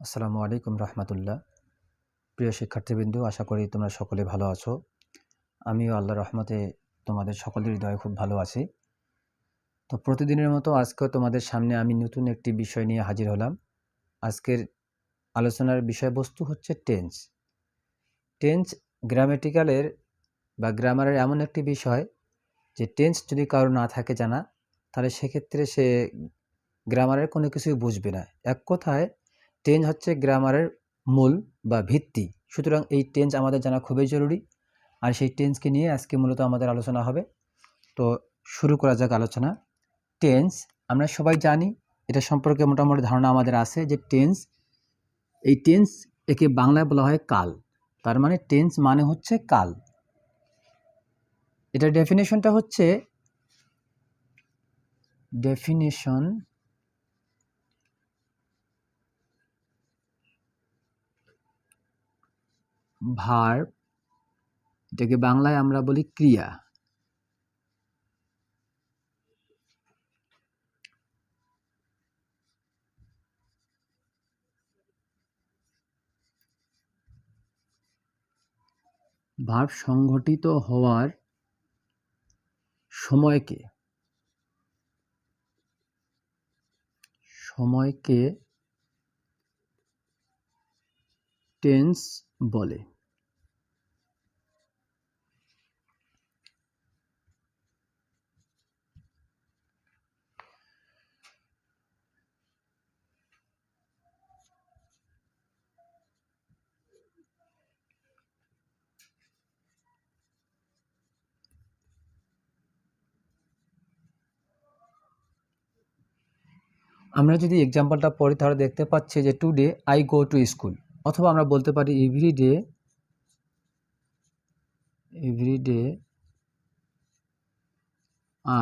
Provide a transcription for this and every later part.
আসসালামু আলাইকুম রহমতুল্লাহ। প্রিয় শিক্ষার্থীবৃন্দ, আশা করি তোমরা সকলে ভালো আছো। আমিও আল্লাহর রহমতে তোমাদের সকলের হৃদয়ে খুব ভালো আছি। তো প্রতিদিনের মতো আজকেও তোমাদের সামনে আমি নতুন একটি বিষয় নিয়ে হাজির হলাম। আজকের আলোচনার বিষয়বস্তু হচ্ছে টেন্স। টেন্স গ্রামেটিক্যালের বা গ্রামারের এমন একটি বিষয় যে টেন্স যদি কারো না থাকে জানা, তাহলে সেক্ষেত্রে সে গ্রামারের কোনো কিছুই বুঝবে না। এক কথায় টেন্স হচ্ছে গ্রামারের মূল বা ভিত্তি। সুতরাং এই টেন্স আমাদের জানা খুবই জরুরি, আর সেই টেন্সকে নিয়ে আজকে মূলত আমাদের আলোচনা হবে। তো শুরু করা যাক আলোচনা। টেন্স আমরা সবাই জানি, এটা সম্পর্কে মোটামুটি ধারণা আমাদের আছে যে এই টেন্স একে বাংলায় বলা হয় কাল। তার মানে টেন্স মানে হচ্ছে কাল। এটার ডেফিনেশন ভার্ব, এটাকে বাংলায় আমরা বলি ক্রিয়া। ভার্ব সংঘটিত হওয়ার সময়কে টেন্স বলে। আমরা যদি এক্সাম্পলটা পড়ি তাহলে দেখতে পাচ্ছি যে today I go to school, অথবা আমরা বলতে পারি every day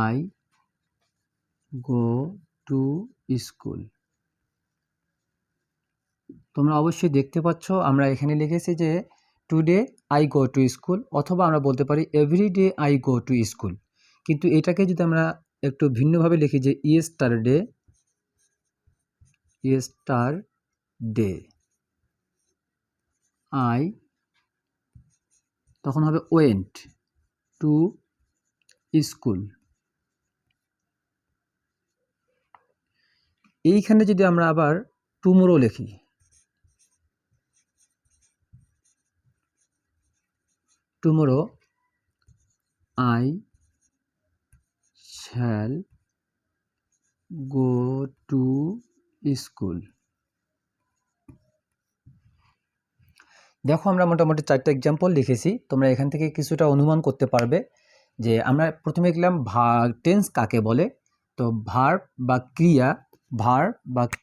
I go to school. তোমরা অবশ্যই দেখতে পাচ্ছ আমরা এখানে লিখেছি যে today I go to school, অথবা আমরা বলতে পারি every day I go to school. কিন্তু এটাকে যদি আমরা একটু ভিন্নভাবে লিখি যে ইয়েস্টারডে আই, তখন হবে ওয়েন্ট টু স্কুল। এইখানে যদি আমরা আবার টুমোরো লিখি, tomorrow I shall go to school. দেখো আমরা মোটামুটি 4টা এক্সাম্পল লিখেছি। তোমরা এখান থেকে কিছুটা অনুমান করতে পারবে যে আমরা প্রথমে লিখলাম টেন্স কাকে বলে। তো ভার্ব বা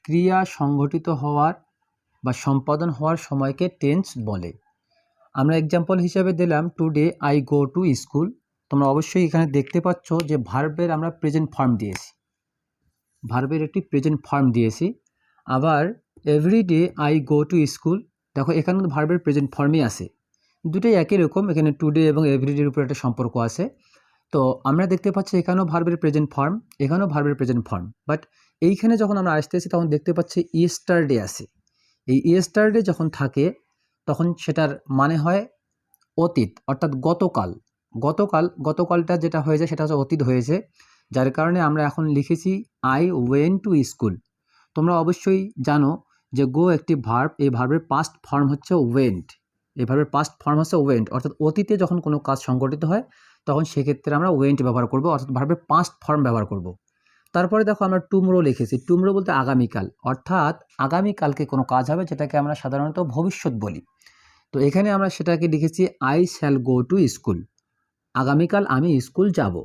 ক্রিয়া সংঘটিত হওয়ার বা সম্পাদন হওয়ার সময়কে টেন্স বলে। আমরা এক্সাম্পল হিসেবে দিলাম today I go to school. তোমরা অবশ্যই এখানে দেখতে পাচ্ছ যে ভার্বের আমরা প্রেজেন্ট ফর্ম দিয়েছি, ভার্বের একটি প্রেজেন্ট ফর্ম দিয়েছি। আবার every day I go to school, দেখো এখানে ভার্বের প্রেজেন্ট ফর্মই আছে। দুটোই একই রকম, এখানে টুডে এবং এভরিডের উপর একটা সম্পর্ক আছে। তো আমরা দেখতে পাচ্ছি এখানেও ভার্বের প্রেজেন্ট ফর্ম, এখানেও ভার্বের প্রেজেন্ট ফর্ম। বাট এইখানে যখন আমরা আসতেছি তখন দেখতে পাচ্ছি ইয়েস্টারডে আছে। এই ইয়েস্টারডে যখন থাকে তখন সেটার মানে হয় অতীত, অর্থাৎ গতকালটা যেটা হয়েছে সেটা হচ্ছে অতীত হয়েছে। যার কারণে আমরা এখন লিখেছি আই ওয়েন্ট টু স্কুল। তোমরা অবশ্যই জানো যে গো একটি ভার্ব, এই ভার্বের পাস্ট ফর্ম হচ্ছে ওয়েন্ট। এই ভার্বের পাস্ট ফর্ম হচ্ছে ওয়েন্ট, অর্থাৎ অতীতে যখন কোনো কাজ সংঘটিত হয় তখন সেক্ষেত্রে আমরা ওয়েন্ট ব্যবহার করব, অর্থাৎ ভার্বের পাস্ট ফর্ম ব্যবহার করব। তারপরে দেখো আমরা টুমরো লিখেছি। টুমরো বলতে আগামীকাল, অর্থাৎ আগামীকালকে কোনো কাজ হবে যেটাকে আমরা সাধারণত ভবিষ্যৎ বলি। তো এখানে আমরা সেটাকে লিখেছি I shall go to school, আগামীকাল আমি স্কুল যাব।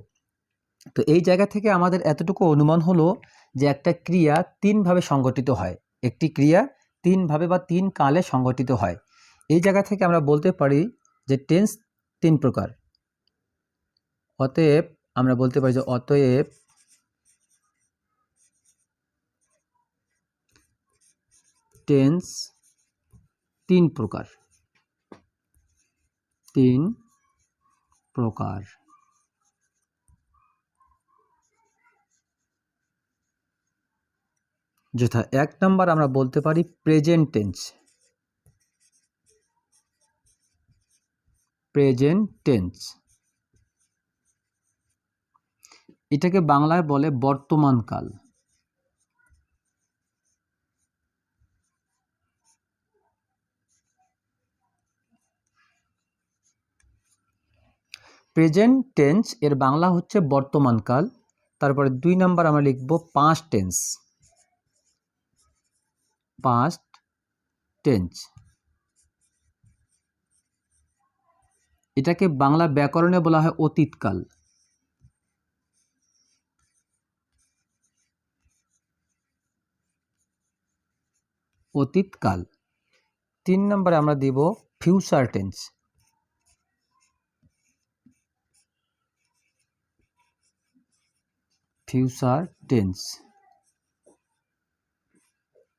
তো এই জায়গা থেকে আমাদের এতটুকু অনুমান হলো যে একটা ক্রিয়া তিনভাবে সংগঠিত হয়, একটি ক্রিয়া তিনভাবে বা তিন কালে সংগঠিত হয়। এই জায়গা থেকে আমরা বলতে পারি যে টেন্স তিন প্রকার। অতএব আমরা বলতে পারি যে টেন্স তিন প্রকার। যথা 1 নাম্বার আমরা বলতে পারি প্রেজেন্ট টেন্স। প্রেজেন্ট টেন্স এটাকে বাংলায় বলে বর্তমান কাল। প্রেজেন্ট টেন্স এর বাংলা হচ্ছে বর্তমান কাল। তারপরে 2 নাম্বার আমরা লিখব পাস্ট টেন্স। পাস্ট টেন্স এটাকে বাংলা ব্যাকরণে বলা হয় অতীতকাল। অতীতকাল। 3 নম্বরে আমরা দিব ফিউচার টেন্স। ফিউচার টেন্স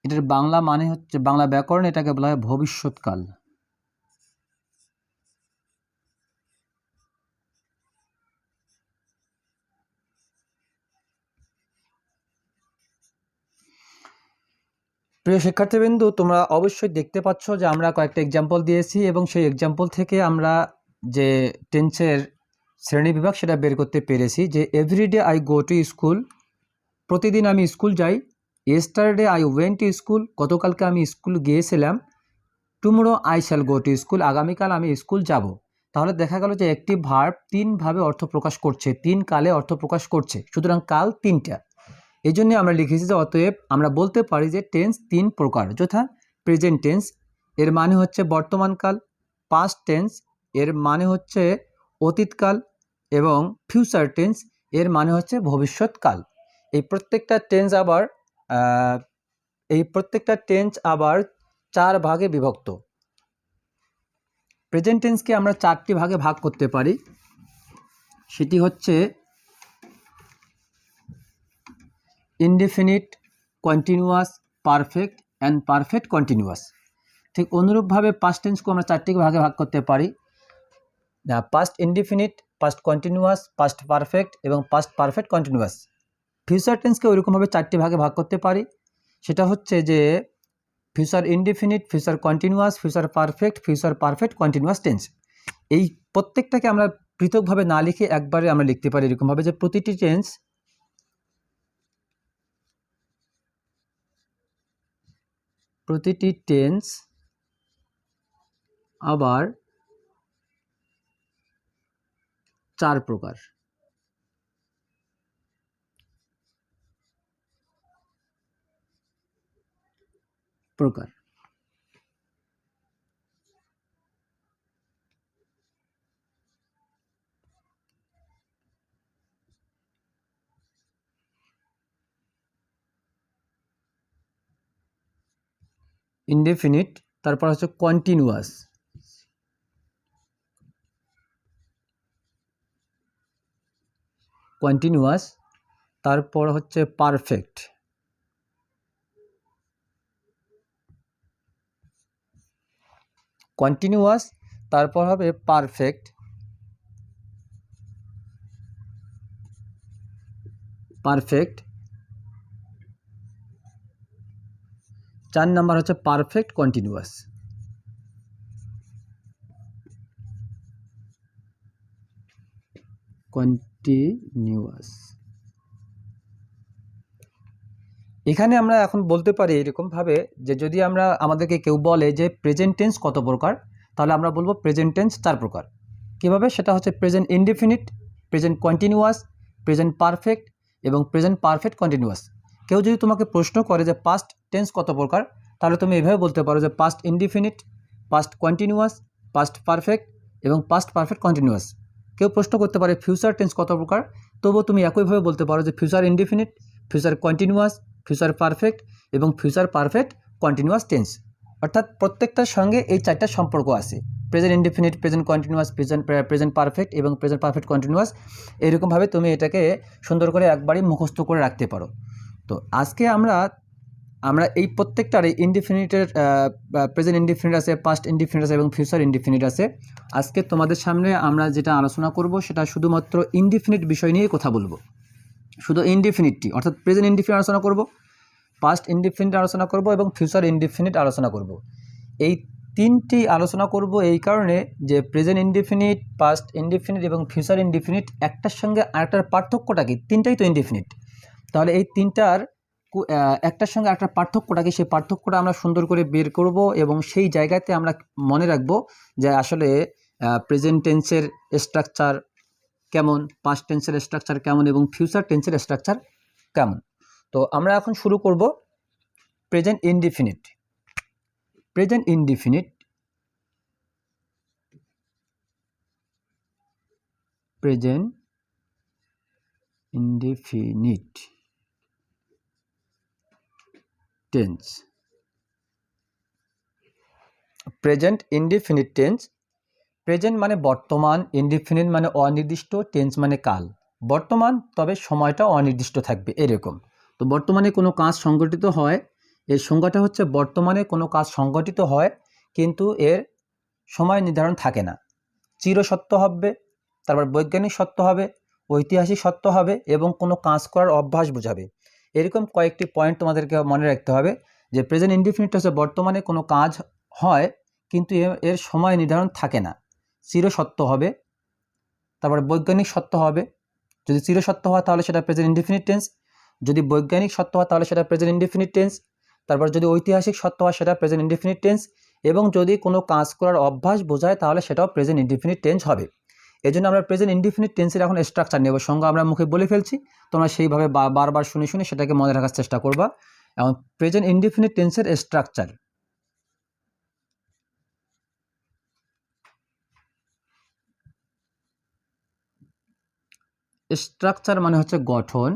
এটার বাংলা মানে হচ্ছে, বাংলা ব্যাকরণ এটাকে বলা হয় ভবিষ্যৎকাল। প্রিয় শিক্ষার্থীবৃন্দু, তোমরা অবশ্যই দেখতে পাচ্ছ যে আমরা কয়েকটা এক্সাম্পল দিয়েছি এবং সেই এক্সাম্পল থেকে আমরা যে টেন্সের শ্রেণীবিভাগ সেটা বের করতে পেরেছি। যে every day I go to school, প্রতিদিন আমি স্কুল যাই। Yesterday I went to school, গতকালকে আমি স্কুল গিয়েছিলাম। Tomorrow I shall go to school, আগামীকাল আমি স্কুল যাব। তাহলে দেখা গেল যে একটি ভার্ব 3 ভাবে অর্থ প্রকাশ করছে, 3 কালে অর্থ প্রকাশ করছে, সুতরাং কাল 3টা। এই জন্য আমরা লিখেছি যে অতএব আমরা বলতে পারি যে টেন্স 3 প্রকার, যথা প্রেজেন্ট টেন্স এর মানে হচ্ছে বর্তমানকাল, পাস্ট টেন্স এর মানে হচ্ছে অতীতকাল এবং ফিউচার টেন্স এর মানে হচ্ছে ভবিষ্যৎকাল। এই প্রত্যেকটা টেন্স আবার 4 ভাগে বিভক্ত। প্রেজেন্ট টেন্সকে আমরা 4টি ভাগে ভাগ করতে পারি, সেটি হচ্ছে indefinite, continuous, perfect and perfect continuous. ঠিক অনুরূপভাবে পাস্ট টেন্সকে আমরা 4টি ভাগে ভাগ করতে পারি, past indefinite, past continuous, past perfect এবং পাস্ট পারফেক্ট কন্টিনিউয়াস। ফিউচার টেন্সকে ওইরকমভাবে 4টি ভাগে ভাগ করতে পারি, সেটা হচ্ছে যে future indefinite, future continuous, future perfect, future perfect continuous tense. এই প্রত্যেকটাকে আমরা পৃথকভাবে না লিখে একবারে আমরা লিখতে পারি এরকমভাবে যে প্রতিটি টেন্স আবার 4 প্রকার। ইনডেফিনিট, তারপর হচ্ছে কন্টিনিউয়াস, তারপর হচ্ছে পারফেক্ট, কন্টিনিউয়াস, তারপর হবে পারফেক্ট, পারফেক্ট, 4 নাম্বার হচ্ছে পারফেক্ট কন্টিনিউয়াস। এখানে আমরা এখন বলতে পারি এরকমভাবে যে যদি আমাদেরকে কেউ বলে যে প্রেজেন্ট টেন্স কত প্রকার, তাহলে আমরা বলবো প্রেজেন্ট টেন্স 4 প্রকার। কীভাবে? সেটা হচ্ছে present indefinite, present continuous, present perfect এবং প্রেজেন্ট পারফেক্ট কন্টিনিউয়াস। কেউ যদি তোমাকে প্রশ্ন করে যে পাস্ট টেন্স কত প্রকার, তাহলে তুমি এভাবে বলতে পারো যে past indefinite, past continuous, past perfect এবং পাস্ট পারফেক্ট কন্টিনিউয়াস। কেউ প্রশ্ন করতে পারে ফিউচার টেন্স কত প্রকার, তবুও তুমি একইভাবে বলতে পারো যে future indefinite, future continuous, future perfect এবং ফিউচার পারফেক্ট কন্টিনিউয়াস টেন্স। অর্থাৎ প্রত্যেকটার সঙ্গে এই 4টা সম্পর্ক আছে, present indefinite, present continuous, present perfect এবং প্রেজেন্ট পারফেক্ট কন্টিনিউয়াস। এরকমভাবে তুমি এটাকে সুন্দর করে একবারই মুখস্থ করে রাখতে পারো। তো আজকে আমরা এই প্রত্যেকটার ইনডিফিনিটের প্রেজেন্ট ইনডিফিনিট আছে, পাস্ট ইনডিফিনিট আছে এবং ফিউচার ইনডিফিনিট আছে। আজকে তোমাদের সামনে আমরা যেটা আলোচনা করব সেটা শুধুমাত্র ইনডিফিনিট বিষয় নিয়ে কথা বলবো, শুধু ইনডিফিনিটটি অর্থাৎ প্রেজেন্ট ইনডিফিনিট আলোচনা করব। পাস্ট ইনডিফিনিট আলোচনা করব এবং ফিউচার ইনডিফিনিট আলোচনা করব। এই তিনটি আলোচনা করব এই কারণে যে প্রেজেন্ট ইনডিফিনিট, পাস্ট ইনডিফিনিট এবং ফিউচার ইনডিফিনিট একটার সঙ্গে আরেকটার পার্থক্যটা কি? তিনটাই তো ইনডিফিনিট। তাহলে এই তিনটার একটার সঙ্গে একটা পার্থক্যটা কি, সেই পার্থক্যটা আমরা সুন্দর করে বের করব এবং সেই জায়গাতে আমরা মনে রাখব যে আসলে প্রেজেন্ট টেন্সের স্ট্রাকচার কেমন, পাস্ট টেন্সের স্ট্রাকচার কেমন এবং ফিউচার টেন্সের স্ট্রাকচার কেমন। তো আমরা এখন শুরু করব present indefinite. Present indefinite, present indefinite tense. Present indefinite tense, present মানে বর্তমান, ইনডিফিনিট মানে অনির্দিষ্ট, টেন্স মানে কাল। বর্তমান, তবে সময়টা অনির্দিষ্ট থাকবে এরকম। তো বর্তমানে কোনো কাজ সংগঠিত হয়, এর সংজ্ঞাটা হচ্ছে বর্তমানে কোনো কাজ সংগঠিত হয় কিন্তু এর সময় নির্ধারণ থাকে না। চিরসত্য হবে, তারপর বৈজ্ঞানিক সত্য হবে, ঐতিহাসিক সত্য হবে এবং কোনো কাজ করার অভ্যাস বোঝাবে। এরকম কয়েকটি পয়েন্ট তোমাদেরকে মনে রাখতে হবে যে প্রেজেন্ট ইনডিফিনিট হচ্ছে বর্তমানে কোনো কাজ হয় কিন্তু এর সময় নির্ধারণ থাকে না। চিরসত্য হবে, তারপরে বৈজ্ঞানিক সত্য হবে। যদি চিরসত্য হয় তাহলে সেটা প্রেজেন্ট ইনডিফিনিট টেন্স, যদি বৈজ্ঞানিক সত্য হয় তাহলে সেটা প্রেজেন্ট ইনডিফিনিট টেন্স, তারপর যদি ঐতিহাসিক সত্য হয় সেটা প্রেজেন্ট ইনডিফিনিট টেন্স, এবং যদি কোনো কাজ করার অভ্যাস বোঝায় তাহলে সেটাও প্রেজেন্ট ইনডিফিনিট টেন্স হবে। এই জন্য আমরা প্রেজেন্ট ইনডিফিনিট টেন্সের এখন স্ট্রাকচার নেব, সংজ্ঞা আমরা মুখে বলে ফেলছি, তোমরা সেইভাবে বারবার শুনে শুনে সেটাকে মনে রাখার চেষ্টা করবা। এখন প্রেজেন্ট ইনডিফিনিট টেন্সের স্ট্রাকচার। স্ট্রাকচার মানে হচ্ছে গঠন।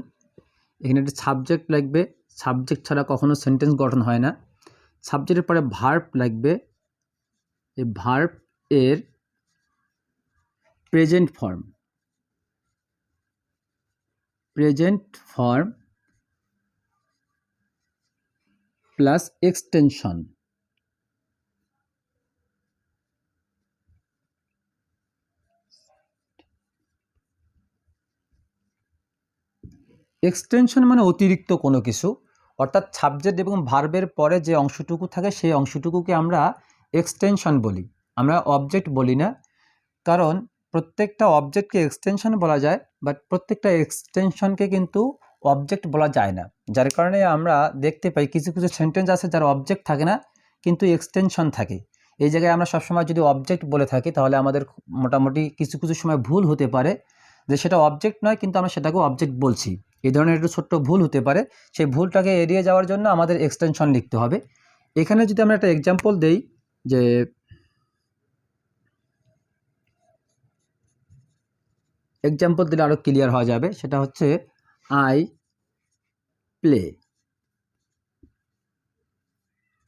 এখানে একটি সাবজেক্ট লাগবে, সাবজেক্ট ছাড়া কখনো সেন্টেন্স গঠন হয় না। সাবজেক্টের পরে ভার্ব লাগবে, এই ভার্ব এর present form, present form plus extension. Extension মানে অতিরিক্ত কোনো কিছু, অর্থাৎ সাবজেক্ট এবং ভার্বের পরে যে অংশটুকু থাকে সেই অংশটুকুকে আমরা এক্সটেনশন বলি, আমরা অবজেক্ট বলি না। কারণ প্রত্যেকটা অবজেক্টকে এক্সটেনশন বলা যায়, বাট প্রত্যেকটা এক্সটেনশনকে কিন্তু অবজেক্ট বলা যায় না। যার কারণে আমরা দেখতে পাই কিছু কিছু সেন্টেন্স আছে যার অবজেক্ট থাকে না কিন্তু এক্সটেনশন থাকে। এই জায়গায় আমরা সবসময় যদি অবজেক্ট বলে থাকি তাহলে আমাদের মোটামুটি কিছু কিছু সময় ভুল হতে পারে যে সেটা অবজেক্ট নয় কিন্তু আমরা সেটাকে অবজেক্ট বলছি। এই ধরনের একটু ছোট্ট ভুল হতে পারে, সেই ভুলটাকে এড়িয়ে যাওয়ার জন্য আমাদের এক্সটেনশন লিখতে হবে। এখানে যদি আমরা একটা এক্সাম্পল দেই, যে এক্সাম্পল দিলে আরও ক্লিয়ার হওয়া যাবে, সেটা হচ্ছে আই প্লে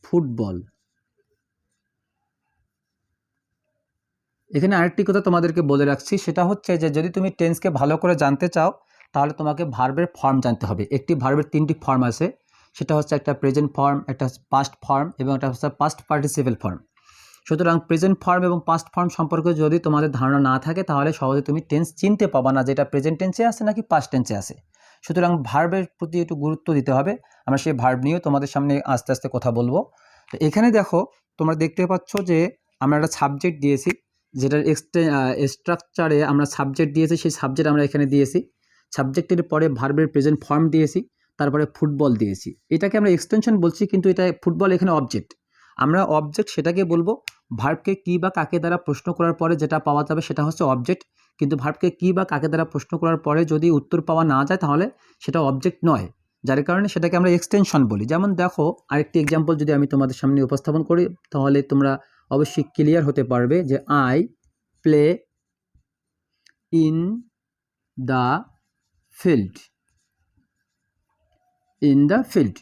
ফুটবল। এখানে আরেকটি কথা তোমাদেরকে বলে রাখছি, সেটা হচ্ছে যে যদি তুমি টেন্সকে ভালো করে জানতে চাও তাহলে তোমাকে ভার্বের ফর্ম জানতে হবে। একটি ভার্বের তিনটি ফর্ম আছে, সেটা হচ্ছে একটা প্রেজেন্ট ফর্ম, একটা পাস্ট ফর্ম এবং একটা হচ্ছে পাস্ট পার্টিসিপেল ফর্ম। সুতরাং প্রেজেন্ট ফর্ম এবং পাস্ট ফর্ম সম্পর্কে যদি তোমাদের ধারণা না থাকে তাহলে সহজে তুমি টেন্স চিনতে পাবা না যেটা প্রেজেন্ট টেন্সে আছে নাকি পাস্ট টেন্সে আছে। সুতরাং ভার্বের প্রতি একটু গুরুত্ব দিতে হবে। আমরা সেই ভার্ব নিয়েও তোমাদের সামনে আস্তে আস্তে কথা বলবো। তো এখানে দেখো, তোমরা দেখতে পাচ্ছ যে আমরা একটা সাবজেক্ট দিয়েছি, যেটার স্ট্রাকচারে আমরা সাবজেক্ট দিয়েছি, সেই সাবজেক্ট আমরা এখানে দিয়েছি। সাবজেক্টের পরে ভার্বের প্রেজেন্ট ফর্ম দিয়েছি, তারপরে ফুটবল দিয়েছি। এটাকে আমরা এক্সটেনশন বলছি কিন্তু এটা ফুটবল এখানে অবজেক্ট। আমরা অবজেক্ট সেটাকে বলবো, ভার্বকে কী বা কাকে দ্বারা প্রশ্ন করার পরে যেটা পাওয়া যাবে সেটা হচ্ছে অবজেক্ট। কিন্তু ভার্বকে কী বা কাকে দ্বারা প্রশ্ন করার পরে যদি উত্তর পাওয়া না যায় তাহলে সেটা অবজেক্ট নয়, যার কারণে সেটাকে আমরা এক্সটেনশন বলি। যেমন দেখো, আরেকটি এক্সাম্পল যদি আমি তোমাদের সামনে উপস্থাপন করি তাহলে তোমরা অবশ্যই ক্লিয়ার হতে পারবে যে I play in the field. In the field,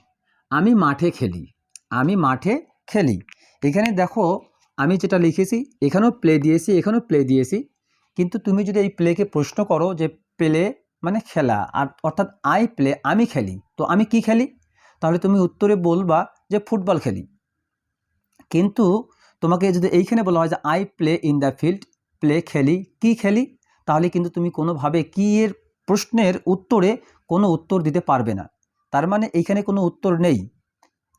আমি মাঠে খেলি, আমি মাঠে খেলি। এখানে দেখো আমি যেটা লিখেছি, এখানেও প্লে দিয়েছি, এখানেও প্লে দিয়েছি, কিন্তু তুমি যদি এই প্লেকে প্রশ্ন করো যে প্লে মানে খেলা, আর অর্থাৎ আই প্লে আমি খেলি, তো আমি কি খেলি, তাহলে তুমি উত্তরে বলবা যে ফুটবল খেলি। কিন্তু তোমাকে যদি এইখানে বলা হয় যে I play in the field, play খেলি, কি খেলি, তাহলে কিন্তু তুমি কোনোভাবে কি এর প্রশ্নের উত্তরে কোনো উত্তর দিতে পারবে না। তার মানে এইখানে কোনো উত্তর নেই।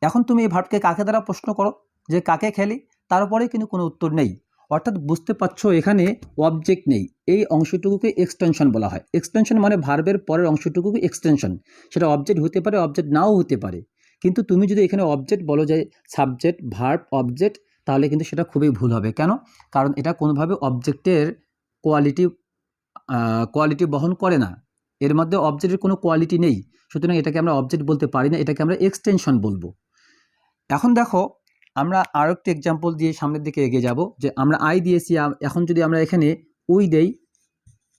এখন তুমি এই ভার্বকে কাকে দ্বারা প্রশ্ন করো যে কাকে খেলি, তারপরে কিন্তু কোনো উত্তর নেই। অর্থাৎ বুঝতে পারছো এখানে অবজেক্ট নেই। এই অংশটুকুকে এক্সটেনশন বলা হয়। এক্সটেনশন মানে ভার্বের পরের অংশটুকুকে এক্সটেনশন। সেটা অবজেক্ট হতে পারে, অবজেক্ট নাও হতে পারে। কিন্তু তুমি যদি এখানে অবজেক্ট বলো যে সাবজেক্ট ভার্ব অবজেক্ট, তাহলে কিন্তু সেটা খুবই ভুল হবে। কেন? কারণ এটা কোনোভাবে অবজেক্টের কোয়ালিটি বহন করে না। এর মধ্যে অবজেক্টের কোনো কোয়ালিটি নেই, সুতরাং এটাকে আমরা অবজেক্ট বলতে পারি না, এটাকে আমরা এক্সটেনশন বলবো। এখন দেখো আমরা আরও একটি এক্সাম্পল দিয়ে সামনের দিকে এগিয়ে যাব। যে আমরা আই দিয়েছি, এখন যদি আমরা এখানে উই দেই,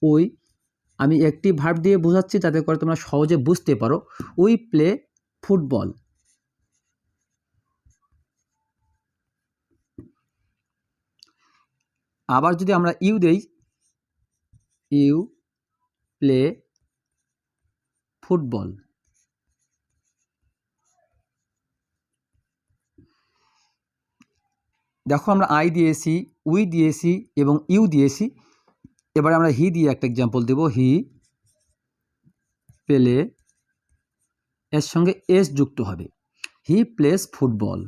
উই, আমি একটি ভার্ব দিয়ে বোঝাচ্ছি যাতে করে তোমরা সহজে বুঝতে পারো। We play football. আবার যদি আমরা ইউ দেই, ইউ প্লে ফুটবল। দেখো আমরা আই দিয়েছি, উই দিয়েছি এবং ইউ দিয়েছি। এবারে আমরা হি দিয়ে একটা এক্সাম্পল দেব। হি প্লে, এর সঙ্গে এস যুক্ত হবে। He plays football.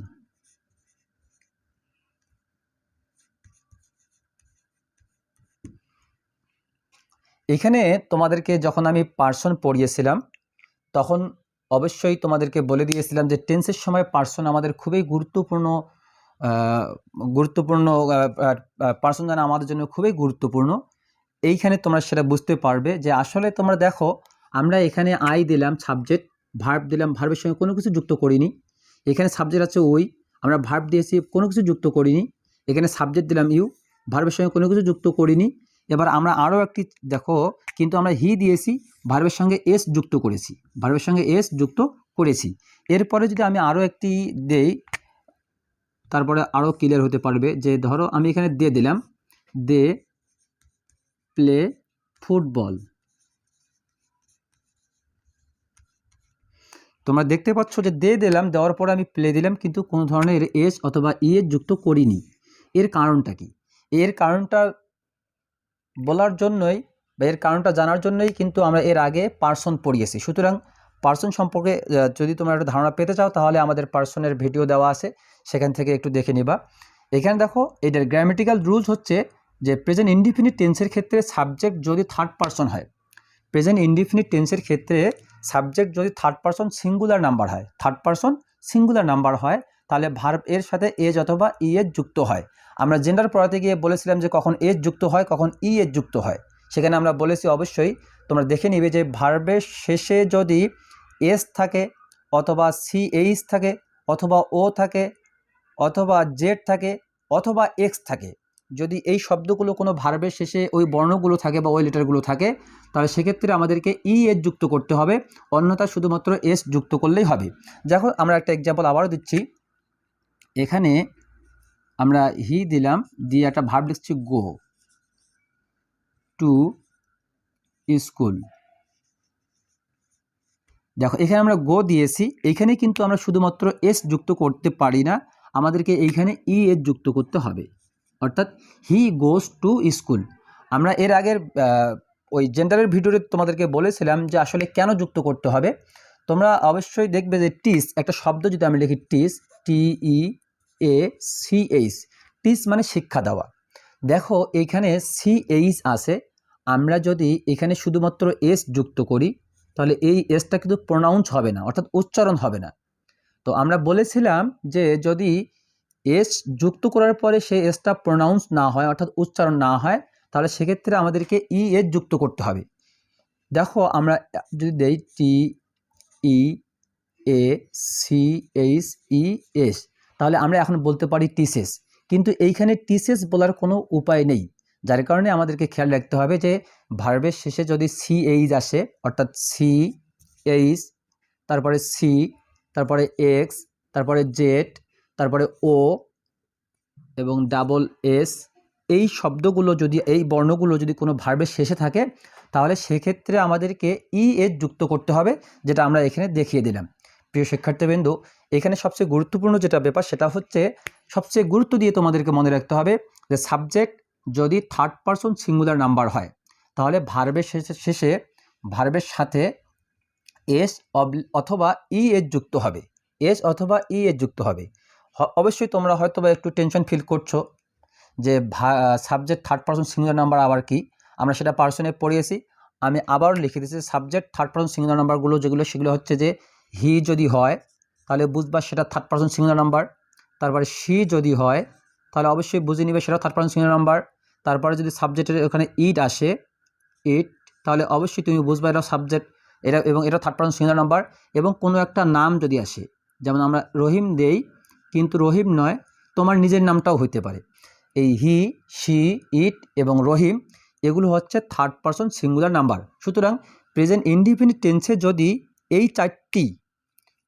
এখানে তোমাদেরকে যখন আমি পার্সন পড়িয়েছিলাম তখন অবশ্যই তোমাদেরকে বলে দিয়েছিলাম যে টেন্সের সময় পার্সন আমাদের খুবই গুরুত্বপূর্ণ পার্সন জানা আমাদের জন্য খুবই গুরুত্বপূর্ণ। এইখানে তোমরা সেটা বুঝতে পারবে যে আসলে তোমরা দেখো আমরা এখানে আই দিলাম, সাবজেক্ট, ভার্ব দিলাম, ভার্বের সঙ্গে কোনো কিছু যুক্ত করিনি। এখানে সাবজেক্ট আছে ওই, আমরা ভার্ব দিয়েছি, কোনো কিছু যুক্ত করিনি। এখানে সাবজেক্ট দিলাম ইউ, ভার্বের সঙ্গে কোনো কিছু যুক্ত করিনি। এবার আমরা আরও একটি দেখো, কিন্তু আমরা হি দিয়েছি, ভার্বের সঙ্গে এস যুক্ত করেছি, ভার্বের সঙ্গে এস যুক্ত করেছি। এরপরে যদি আমি আরও একটি দেই, তারপরে আরও ক্লিয়ার হতে পারবে। যে ধরো আমি এখানে দিয়ে দিলাম, দে প্লে ফুটবল। তোমরা দেখতে পাচ্ছ যে দে দিলাম, দেওয়ার পরে আমি প্লে দিলাম, কিন্তু কোনো ধরনের এস অথবা ই এর যুক্ত করিনি। এর কারণটা কি? এর কারণটা বলার জন্যই বা এর কারণটা জানার জন্যই কিন্তু আমরা এর আগে পার্সন পড়িয়েছি। সুতরাং পার্সন সম্পর্কে যদি তোমরা একটা ধারণা পেতে চাও তাহলে আমাদের পার্সনের ভিডিও দেওয়া আছে, সেখান থেকে একটু দেখে নিবা। এখানে দেখো এটার গ্রামেটিক্যাল রুলস হচ্ছে যে প্রেজেন্ট ইনডিফিনিট টেন্সের ক্ষেত্রে সাবজেক্ট যদি থার্ড পার্সন হয়, প্রেজেন্ট ইনডিফিনিট টেন্সের ক্ষেত্রে সাবজেক্ট যদি থার্ড পার্সন সিঙ্গুলার নাম্বার হয়, থার্ড পার্সন সিঙ্গুলার নাম্বার হয়, তাহলে ভার্ব এর সাথে এজ অথবা ই এর যুক্ত হয়। আমরা জেন্ডার পড়াতে গিয়ে বলেছিলাম যে কখন এজ যুক্ত হয়, কখন ই এর যুক্ত হয়। সেখানে আমরা বলেছি অবশ্যই তোমরা দেখে নিবে যে ভার্বের শেষে যদি এস থাকে অথবা সি এইচ থাকে অথবা ও থাকে অথবা জেড থাকে অথবা এক্স থাকে, যদি এই শব্দগুলো কোনো ভার্বের শেষে ওই বর্ণগুলো থাকে বা ওই লেটারগুলো থাকে, তাহলে সেক্ষেত্রে আমাদেরকে ই এস যুক্ত করতে হবে, অন্যথা শুধুমাত্র এস যুক্ত করলেই হবে। দেখো আমরা একটা এক্সাম্পল আবারও দিচ্ছি। এখানে আমরা হি দিলাম, দিয়ে একটা ভার্ব লিখছি গো টু স্কুল। দেখো এখানে আমরা গো দিয়েছি, এইখানে কিন্তু আমরা শুধুমাত্র এস যুক্ত করতে পারি না, আমাদেরকে এইখানে ই এস যুক্ত করতে হবে, অর্থাৎ হি গোস টু স্কুল। আমরা এর আগের ওই জেন্ডারের ভিডিওতে তোমাদেরকে বলেছিলাম যে আসলে কেন যুক্ত করতে হবে। তোমরা অবশ্যই দেখবে যে টিস, একটা শব্দ যদি আমি লিখি টিস, TEACH, টিস মানে শিক্ষা দেওয়া। দেখো এইখানে CH আছে, আমরা যদি এখানে শুধুমাত্র এস যুক্ত করি তাহলে এই এসটা কিন্তু প্রোনাউন্স হবে না, অর্থাৎ উচ্চারণ হবে না। তো আমরা বলেছিলাম যে যদি এস যুক্ত করার পরে সেই এসটা প্রোনাউন্স না হয়, অর্থাৎ উচ্চারণ না হয়, তাহলে সেক্ষেত্রে আমাদেরকে ই এস যুক্ত করতে হবে। দেখো আমরা যদি দেই TEACHES, তাহলে আমরা এখন বলতে পারি টিসেস, কিন্তু এইখানে টিসেস বলার কোনো উপায় নেই। যার কারণে আমাদেরকে খেয়াল রাখতে হবে যে ভার্বের শেষে যদি CH আসে, অর্থাৎ CH, তারপরে সি, তারপরে এক্স, তারপরে জেড, তারপরে ও এবং ডাবল এস, এই শব্দগুলো যদি, এই বর্ণগুলো যদি কোনো ভার্বের শেষে থাকে, তাহলে সেক্ষেত্রে আমাদেরকে ই এস যুক্ত করতে হবে, যেটা আমরা এখানে দেখিয়ে দিলাম। প্রিয় শিক্ষার্থীবৃন্দ, এখানে সবচেয়ে গুরুত্বপূর্ণ যেটা ব্যাপার সেটা হচ্ছে, সবচেয়ে গুরুত্ব দিয়ে তোমাদেরকে মনে রাখতে হবে যে সাবজেক্ট যদি থার্ড পারসন সিঙ্গুলার নাম্বার হয়, তাহলে ভার্বের শেষে ভার্বের সাথে এস অথবা ই এর যুক্ত হবে, এস অথবা ই এর যুক্ত হবে। অবশ্যই তোমরা হয়তো বা একটু টেনশন ফিল করছো যে subject third person singular number আবার কি, আমরা সেটা পার্সনে পড়িয়েছি। আমি আবারও লিখে দিচ্ছি সাবজেক্ট থার্ড পারসন সিঙ্গুলার নাম্বারগুলো যেগুলো, সেগুলো হচ্ছে যে হি যদি হয় তাহলে বুঝবা সেটা থার্ড পারসন সিঙ্গুলার নাম্বার। তারপরে শি যদি হয় তাহলে অবশ্যই বুঝে নিবে সেটা থার্ড পারসন সিঙ্গুলার নাম্বার। তারপরে যদি সাবজেক্টের ওখানে ইট আসে, ইট, তাহলে অবশ্যই তুমি বুঝবা এটা সাবজেক্ট, এটা এবং এটা থার্ড পারসন সিঙ্গুলার নাম্বার। এবং কোনো একটা নাম যদি আসে, যেমন আমরা রহিম দেই কিন্তু রহিম নয়, তোমার নিজের নামটাও হইতে পারে। এই হি, শি, ইট এবং রহিম এগুলো হচ্ছে থার্ড পারসন সিঙ্গুলার নাম্বার। সুতরাং প্রেজেন্ট ইনডিফিনিট টেন্সে যদি এই চারটি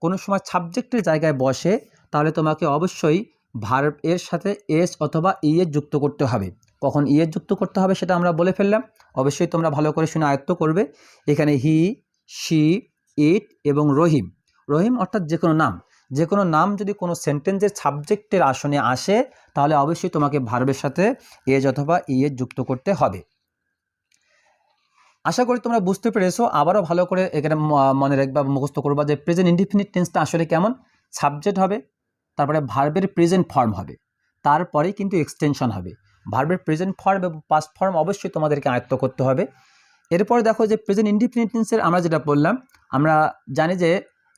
কোনো সময় সাবজেক্টের জায়গায় বসে তাহলে তোমাকে অবশ্যই ভার্ব এর সাথে এস অথবা ই এর যুক্ত করতে হবে। কখন ই এর যুক্ত করতে হবে সেটা আমরা বলে ফেললাম, অবশ্যই তোমরা ভালো করে শুনে আয়ত্ত করবে। এখানে হি, শি, ইট এবং রহিম, রহিম অর্থাৎ যে কোনো নাম যদি কোনো সেন্টেন্সের সাবজেক্টের আসনে আসে তাহলে অবশ্যই তোমাকে ভার্বের সাথে এজ অথবা ই এর যুক্ত করতে হবে। আশা করি তোমরা বুঝতে পেরেছো। আবারও ভালো করে এখানে মনে রাখবা, মুখস্থ করবা যে প্রেজেন্ট ইনডিফিনিট টেন্সটা আসলে কেমন। সাবজেক্ট হবে, তারপরে ভার্বের প্রেজেন্ট ফর্ম হবে, তারপরে কিন্তু এক্সটেনশন হবে। ভার্বের প্রেজেন্ট ফর্ম এবং পাস্ট ফর্ম অবশ্যই তোমাদেরকে আয়ত্ত করতে হবে। এরপরে দেখো যে প্রেজেন্ট ইনডিফিনিট টেন্সের আমরা যেটা বললাম, আমরা জানি যে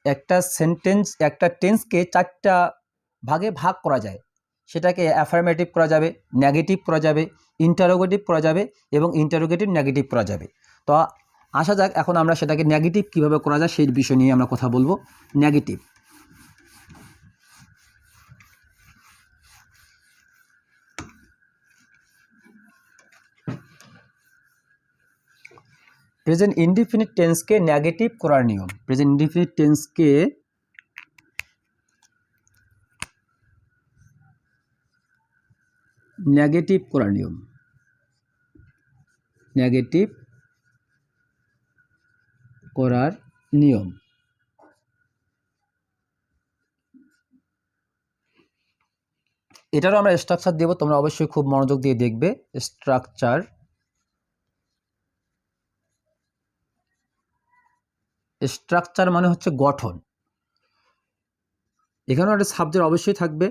একটা টেন্সকে চারটা ভাগে ভাগ করা যায়। সেটাকে অ্যাফার্মেটিভ করা যাবে, নেগেটিভ করা যাবে, ইন্টারোগেটিভ করা যাবে এবং ইন্টারোগেটিভ নেগেটিভ করা যাবে। তো আসা যাক এখন আমরা সেটাকে নেগেটিভ কীভাবে করা যায় সেই বিষয় নিয়ে আমরা কথা বলবো। নেগেটিভ, প্রেজেন্ট ইনডিফিনিট টেন্সকে নেগেটিভ করার নিয়ম। প্রেজেন্ট ইনডিফিনিট টেন্সকে নেগেটিভ করার নিয়ম, নেগেটিভ করার নিয়ম। এটারও আমরা স্ট্রাকচার দেব, তোমরা অবশ্যই খুব মনোযোগ দিয়ে দেখবে। স্ট্রাকচার, স্ট্রাকচার মানে হচ্ছে গঠন। এখানেও একটা সাবজেক্ট অবশ্যই থাকবে।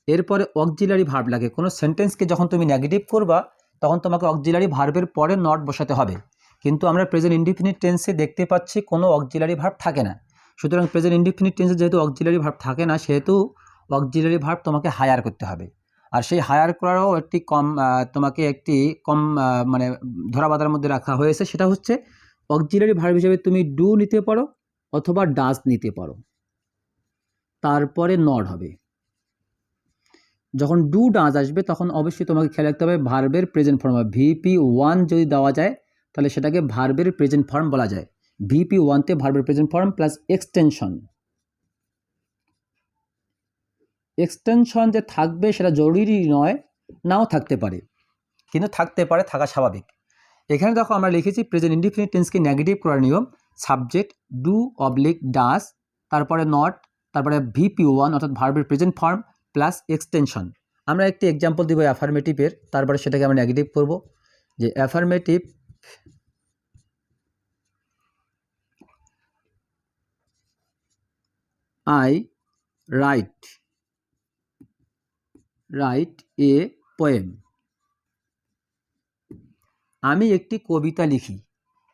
এরপরে অক্সিলারি ভার্ব লাগে। কোনো সেন্টেন্সকে যখন তুমি নেগেটিভ করবা তখন তোমাকে অক্সিলারি ভার্বের পরে নট বসাতে হবে, কিন্তু আমরা প্রেজেন্ট ইনডিফিনিট টেন্সে দেখতে পাচ্ছি কোনো অক্সিলারি ভার্ব থাকে না। সুতরাং প্রেজেন্ট ইনডিফিনিট টেন্সে যেহেতু অক্সিলারি ভার্ব থাকে না, সেহেতু অক্সিলারি ভার্ব তোমাকে হায়ার করতে হবে। আর সেই হায়ার করারও তোমাকে একটি কম মানে ধরাবাঁধার মধ্যে রাখা হয়েছে। সেটা হচ্ছে অক্সিলারি ভার্ব হিসেবে তুমি ডু নিতে পারো অথবা ডাজ নিতে পারো, তারপরে নট হবে। যখন ডু ডাজ আসবে তখন অবশ্যই তোমাকে খেয়াল রাখতে হবে ভার্বের প্রেজেন্ট ফর্ম হবে। VP1 যদি দেওয়া যায় তাহলে সেটাকে ভার্বের প্রেজেন্ট ফর্ম বলা যায়। VP1তে ভার্বের present form plus extension. Extension যে থাকবে সেটা জরুরি নয়, নাও থাকতে পারে, কিন্তু থাকতে পারে, থাকা স্বাভাবিক। এখানে দেখো আমরা লিখেছি প্রেজেন্ট ইনডিফিনিট টেন্সকে নেগেটিভ করার নিয়ম। সাবজেক্ট ডু অবলিক ডাজ, তারপরে নট, তারপরে VP1 অর্থাৎ ভার্বের প্রেজেন্ট ফর্ম প্লাস এক্সটেনশন। আমরা একটি এক্সাম্পল দিব অ্যাফার্মেটিভের, তারপরে সেটাকে আমরা নেগেটিভ করব। যে affirmative I write a poem, আমি একটি কবিতা লিখি।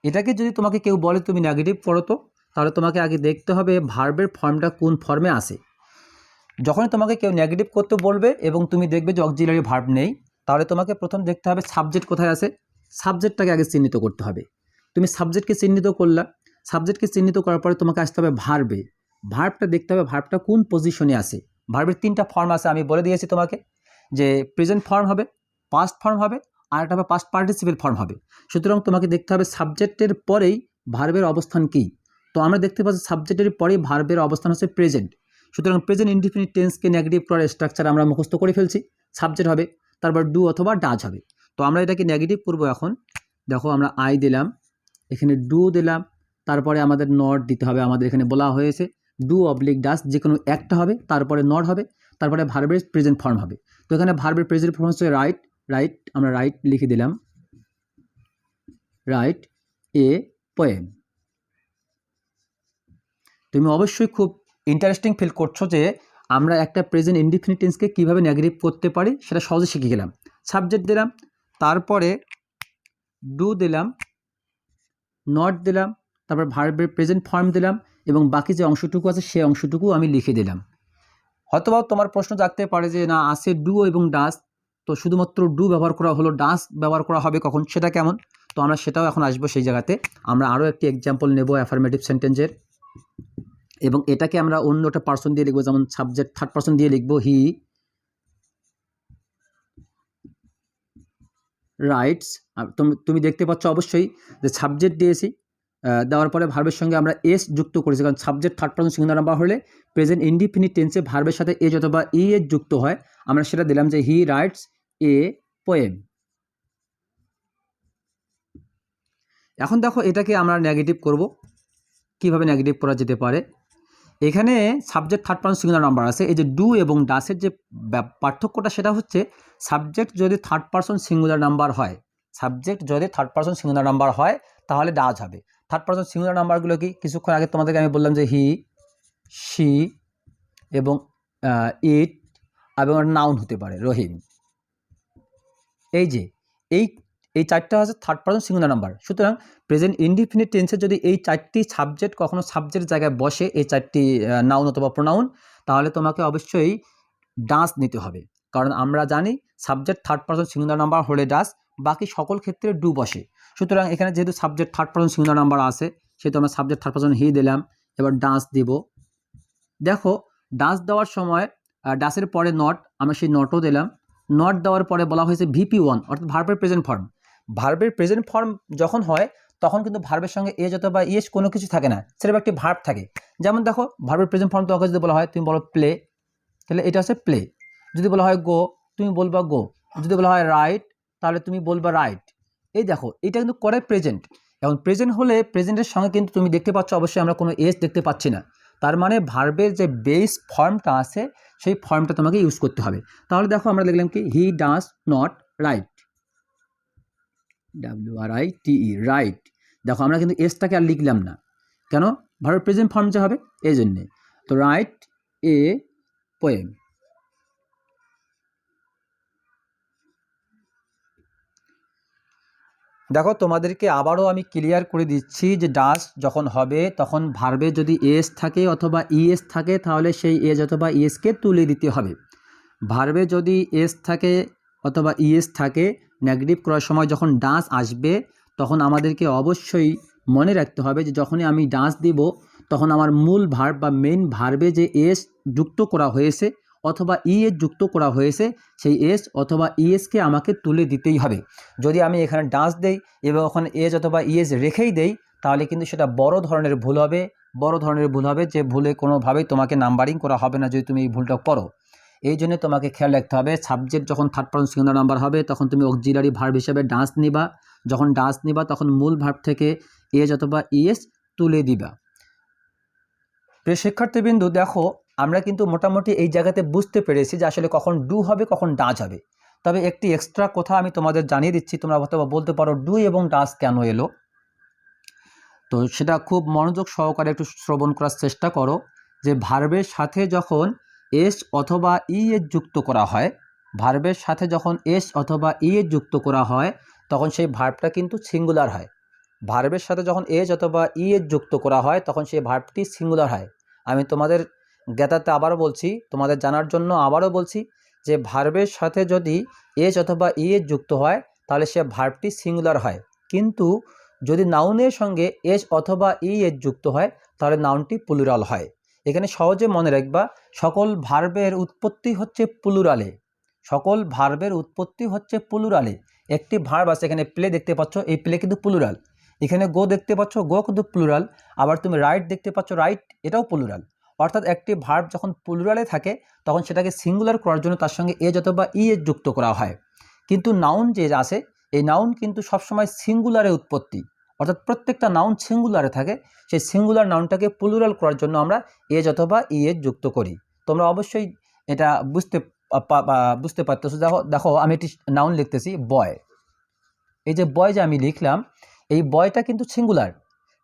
এটাকে যদি তোমাকে কেউ বলে তুমি নেগেটিভ করো তো, তাহলে তোমাকে আগে দেখতে হবে ভার্বের ফর্মটা কোন ফর্মে আসে। যখনই তোমাকে কেউ নেগেটিভ করতে বলবে এবং তুমি দেখবে যে অক্সিলারি ভার্ব নেই, তাহলে তোমাকে প্রথম দেখতে হবে সাবজেক্ট কোথায় আছে। সাবজেক্টটাকে আগে চিহ্নিত করতে হবে। তুমি সাবজেক্টকে চিহ্নিত করলা, সাবজেক্টকে চিহ্নিত করার পরে তোমাকে আসতে হবে ভার্বে। ভার্বটা দেখতে হবে ভার্বটা কোন পজিশনে আছে। ভার্বের তিনটা ফর্ম আছে, আমি বলে দিয়েছি তোমাকে, যে প্রেজেন্ট ফর্ম হবে, পাস্ট ফর্ম হবে, আর একটা হবে পাস্ট পার্টিসিপেল ফর্ম হবে। সুতরাং তোমাকে দেখতে হবে সাবজেক্টের পরেই ভার্বের অবস্থান কী। তো আমরা দেখতে পাচ্ছি সাবজেক্টের পরেই ভার্বের অবস্থান হচ্ছে প্রেজেন্ট। সুতরাং প্রেজেন্ট ইনডিফিনিট টেন্সকে নেগেটিভ করার স্ট্রাকচার আমরা মুখস্থ করে ফেলছি। সাবজেক্ট হবে, তারপর ডু অথবা ডাজ হবে। তো আমরা এটাকে নেগেটিভ করব। এখন দেখো আমরা আই দিলাম, এখানে ডু দিলাম, তারপরে আমাদের নট দিতে হবে। আমাদের এখানে বলা হয়েছে ডু অবলিক ডাজ, যে কোনো একটা হবে, তারপরে নট হবে, তারপরে ভার্বের প্রেজেন্ট ফর্ম হবে। তো এখানে ভার্বের প্রেজেন্ট ফর্ম হচ্ছে রাইট, আমরা রাইট লিখে দিলাম, রাইট এ পোয়েম। তুমি অবশ্যই খুব ইন্টারেস্টিং ফিল করছো যে আমরা একটা প্রেজেন্ট ইনডিফিনিট টেন্সকে কীভাবে নেগেটিভ করতে পারি সেটা সহজে শিখে গেলাম। সাবজেক্ট দিলাম, তারপরে ডু দিলাম, নট দিলাম, তারপর ভার্বের প্রেজেন্ট ফর্ম দিলাম এবং বাকি যে অংশটুকু আছে সেই অংশটুকু আমি লিখে দিলাম। হয়তোবা তোমার প্রশ্ন জাগতে পারে যে না আছে ডু এবং ডাস, তো শুধুমাত্র ডু ব্যবহার করা হলো, ডাস ব্যবহার করা হবে কখন, সেটা কেমন? তো আমরা সেটাও এখন আসবো সেই জায়গাতে। আমরা আরও একটি এক্সাম্পল নেব অ্যাফার্মেটিভ সেন্টেন্সের, এবং এটাকে আমরা অন্য একটা পার্সন দিয়ে লিখবো, যেমন সাবজেক্ট থার্ড পার্সন দিয়ে লিখবো হি রাইটস। তুমি দেখতে পাচ্ছ অবশ্যই যে সাবজেক্ট দিয়েছি, দেওয়ার পরে ভার্বের সঙ্গে আমরা এস যুক্ত করেছি, কারণ subject third person singular number হলে প্রেজেন্ট ইনডিফিনিট টেন্সে ভার্বের সাথে এজ অথবা ই এর যুক্ত হয়। আমরা সেটা দিলাম যে হি রাইটস এ পোয়েম। এখন দেখো এটাকে আমরা নেগেটিভ করব। কিভাবে নেগেটিভ করা যেতে পারে? এখানে subject third person singular number আছে, এই যে ডু এবং ডাসের যে পার্থক্যটা সেটা হচ্ছে সাবজেক্ট যদি থার্ড পার্সন সিঙ্গুলার নাম্বার হয়, সাবজেক্ট যদি থার্ড পার্সন সিঙ্গুলার নাম্বার হয় তাহলে ডাজ হবে। থার্ড পার্সন সিঙ্গুলার নাম্বারগুলো কি? কিছুক্ষণ আগে তোমাদেরকে আমি বললাম যে হি, শি এবং ইট, এবং নাউন হতে পারে রহিম। এই যে এই চারটা হচ্ছে থার্ড পার্সন সিঙ্গুলার নাম্বার। সুতরাং প্রেজেন্ট ইনডিফিনিট টেন্সে যদি এই চারটি সাবজেক্ট কখনো সাবজেক্ট জায়গায় বসে, এই চারটি নাউন অথবা প্রোনাউন, তাহলে তোমাকে অবশ্যই ডাস নিতে হবে, কারণ আমরা জানি subject third person singular number হলে ডাস, বাকি সকল ক্ষেত্রে ডু বসে। সুতরাং এখানে যেহেতু subject third person singular number আছে, সেহেতু আমরা সাবজেক্ট থার্ড পার্সন হি দিলাম, এবার ডাস দিব। দেখো ডাস দেওয়ার সময় ডাসের পরে নট, আমরা সেই নটও দিলাম। নট দেওয়ার পরে বলা হয়েছে VP1 অর্থাৎ ভার্বের প্রেজেন্ট ফর্ম। ভার্বের প্রেজেন্ট ফর্ম যখন হয় তখন কিন্তু ভার্বের সঙ্গে এজ অথবা ইয়েস কোনো কিছু থাকে না, সেরকম একটি ভার্ব থাকে। যেমন দেখো ভার্বের প্রেজেন্ট ফর্ম তোমাকে যদি বলা হয়, তুমি বলো প্লে, তাহলে এটা হচ্ছে প্লে। যদি বলা হয় গো, তুমি বলবা গো। যদি বলা হয় রাইট, তাহলে তুমি বলবা রাইট। এই দেখো এটা কিন্তু করে প্রেজেন্ট। এখন প্রেজেন্ট হলে প্রেজেন্টের সঙ্গে কিন্তু তুমি দেখতে পাচ্ছ অবশ্যই আমরা কোনো এজ দেখতে পাচ্ছি না, তার মানে ভার্বের যে বেস ফর্মটা আছে সেই ফর্মটা তোমাকে ইউজ করতে হবে। তাহলে দেখো আমরা লিখলাম কি he does not right, WRITE right. দেখো আমরা কিন্তু এসটাকে আর লিখলাম না, কেন? ভার্বের প্রেজেন্ট ফর্ম যে হবে এই জন্যে। তো রাইট এ পোয়েম। দেখো তোমাদেরকে আবারও আমি ক্লিয়ার করে দিচ্ছি যে ডাস যখন হবে তখন ভার্বে যদি এস থাকে অথবা ইএস থাকে তাহলে সেই এজ অথবা ইএসকে তুলে দিতে হবে। ভার্বে যদি এস থাকে অথবা ইএস থাকে, নেগেটিভ করার সময় যখন ডাস আসবে তখন আমাদেরকে অবশ্যই মনে রাখতে হবে যে যখনই আমি ডাস দিব তখন আমার মূল ভার্ব বা মেইন ভার্বে যে এস যুক্ত করা হয়েছে অথবা ইএস যুক্ত করা হয়েছে সেই এস অথবা ইএসকে আমাকে তুলে দিতেই হবে। যদি আমি এখানে ডাস দেই এবং ওখানে এস অথবা ইএস রেখেই দেই তাহলে কিন্তু সেটা বড় ধরনের ভুল হবে, যে ভুলে কোনোভাবেই তোমাকে নাম্বারিং করা হবে না যদি তুমি এই ভুলটা করো। এই জন্য তোমাকে খেয়াল রাখতে হবে সাবজেক্ট যখন থার্ড পার্সন সিঙ্গুলার নাম্বার হবে তখন তুমি অক্সিলারি ভার্ব হিসেবে ডাস নিবা, যখন ডাস নিবা তখন মূল ভার্ব থেকে এজ অথবা ইএস তুলে দিবা। প্রিয় শিক্ষার্থীবৃন্দ, দেখো আমরা কিন্তু মোটামুটি এই জায়গাতে বুঝতে পেরেছি যে আসলে কখন ডু হবে কখন ডাজ হবে। তবে একটি এক্সট্রা কথা আমি তোমাদের জানিয়ে দিচ্ছি, তোমরা হয়তো বলতে পারো ডু এবং ডাজ কেন এলো, তো সেটা খুব মনোযোগ সহকারে একটু শ্রবণ করার চেষ্টা করো। যে ভার্বের সাথে যখন এস অথবা ই এর যুক্ত করা হয়, ভার্বের সাথে যখন এস অথবা ই এর যুক্ত করা হয় তখন সেই ভার্বটা কিন্তু সিঙ্গুলার হয়। ভার্বের সাথে যখন এস অথবা ই এর যুক্ত করা হয় তখন সেই ভার্বটি সিঙ্গুলার হয়। আমি তোমাদের জ্ঞাতাতে আবারও বলছি, তোমাদের জানার জন্য আবারও বলছি যে ভার্বের সাথে যদি এস অথবা ই এর যুক্ত হয় তাহলে সে ভার্বটি সিঙ্গুলার হয়, কিন্তু যদি নাউনের সঙ্গে এস অথবা ই এর যুক্ত হয় তাহলে নাউনটি প্লুরাল হয়। এখানে সহজে মনে রাখবা সকল ভার্বের উৎপত্তি হচ্ছে প্লুরালে, সকল ভার্বের উৎপত্তি হচ্ছে প্লুরালে। একটি ভার্ব আছে এখানে প্লে দেখতে পাচ্ছ, এই প্লে কিন্তু প্লুরাল। এখানে গো দেখতে পাচ্ছ, গো কিন্তু প্লুরাল। আবার তুমি রাইট দেখতে পাচ্ছ, রাইট এটাও প্লুরাল। অর্থাৎ একটি ভার্ব যখন প্লুরালে থাকে তখন সেটাকে সিঙ্গুলার করার জন্য তার সঙ্গে এজ অথবা ই এর যুক্ত করা হয়। কিন্তু নাউন যে আছে এই নাউন কিন্তু সবসময় সিঙ্গুলারে উৎপত্তি, অর্থাৎ প্রত্যেকটা নাউন সিঙ্গুলারে থাকে। সেই সিঙ্গুলার নাউনটাকে প্লুরাল করার জন্য আমরা এজ অথবা ই এর যুক্ত করি। তোমরা অবশ্যই এটা বুঝতে পারতেছো। দেখো আমি একটি নাউন লিখতেছি বয়। এই যে বয় যে আমি লিখলাম এই বয়টা কিন্তু সিঙ্গুলার,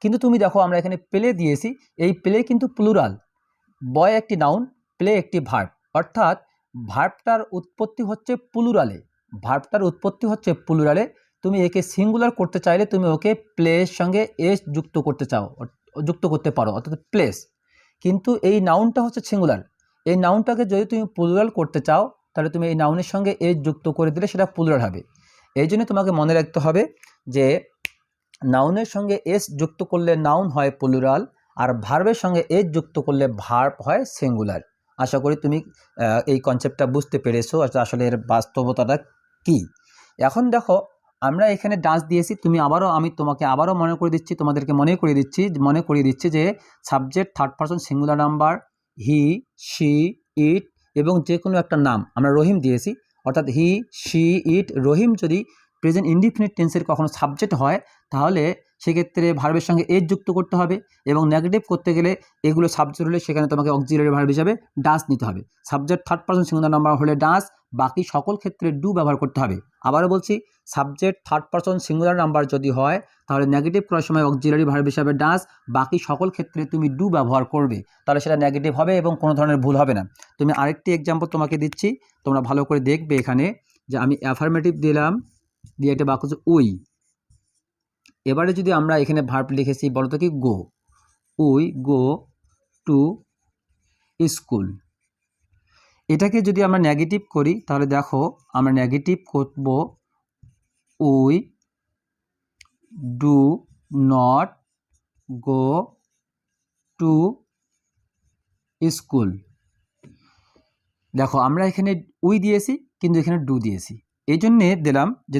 কিন্তু তুমি দেখো আমরা এখানে প্লে দিয়েছি, এই প্লে কিন্তু প্লুরাল, বয় একটি নাউন, প্লে একটি ভার্ব, অর্থাৎ ভার্বটার উৎপত্তি হচ্ছে প্লুরালে। তুমি একে সিঙ্গুলার করতে চাইলে তুমি ওকে প্লের সঙ্গে এস যুক্ত করতে পারো, অর্থাৎ প্লেস। কিন্তু এই নাউনটা হচ্ছে সিঙ্গুলার, এই নাউনটাকে যদি তুমি প্লুরাল করতে চাও তাহলে তুমি এই নাউনের সঙ্গে এস যুক্ত করে দিলে সেটা প্লুরাল হবে। এই জন্য তোমাকে মনে রাখতে হবে যে নাউনের সঙ্গে এস যুক্ত করলে নাউন হয় প্লুরাল, আর ভার্বের সঙ্গে এস যুক্ত করলে ভার্ব হয় সিঙ্গুলার। আশা করি তুমি এই কনসেপ্টটা বুঝতে পেরেছো আসলে এর বাস্তবতাটা কি। এখন দেখো আমরা এখানে ডাস দিয়েছি, আমি তোমাকে আবারও তোমাদেরকে মনে করিয়ে দিচ্ছি যে subject third person singular number, he, she, it এবং যে কোনো একটা নাম, আমরা রহিম দিয়েছি, অর্থাৎ হি, শি, ইট, রহিম যদি প্রেজেন্ট ইনডিফিনিট টেন্সের কখনো সাবজেক্ট হয় তাহলে সেক্ষেত্রে ভার্বের সঙ্গে এস যুক্ত করতে হবে, এবং নেগেটিভ করতে গেলে এগুলো সাবজেক্ট হলে সেখানে তোমাকে অক্সিলারি ভার্ব হিসাবে ডাস নিতে হবে। Subject third person singular number হলে ডাস, বাকি সকল ক্ষেত্রে ডু ব্যবহার করতে হবে। আবারও বলছি, subject third person singular number যদি হয় তাহলে নেগেটিভ করার সময় অক্সিলারি ভার্ব হিসাবে ডাস, বাকি সকল ক্ষেত্রে তুমি ডু ব্যবহার করবে, তাহলে সেটা নেগেটিভ হবে এবং কোনো ধরনের ভুল হবে না। তুমি আরেকটি এক্সাম্পল তোমাকে দিচ্ছি, তোমরা ভালো করে দেখবে এখানে যে আমি অ্যাফার্মেটিভ দিলাম, দিয়ে একটা বাক্য হচ্ছে উই। এবারে যদি আমরা এখানে ভার্ব লিখেছি বলতো কি গো, উই গো টু স্কুল। এটাকে যদি আমরা নেগেটিভ করি তাহলে দেখো আমরা নেগেটিভ করব we do not go to school. দেখো আমরা এখানে উই দিয়েছি কিন্তু এখানে ডু দিয়েছি, এই জন্যে দিলাম যে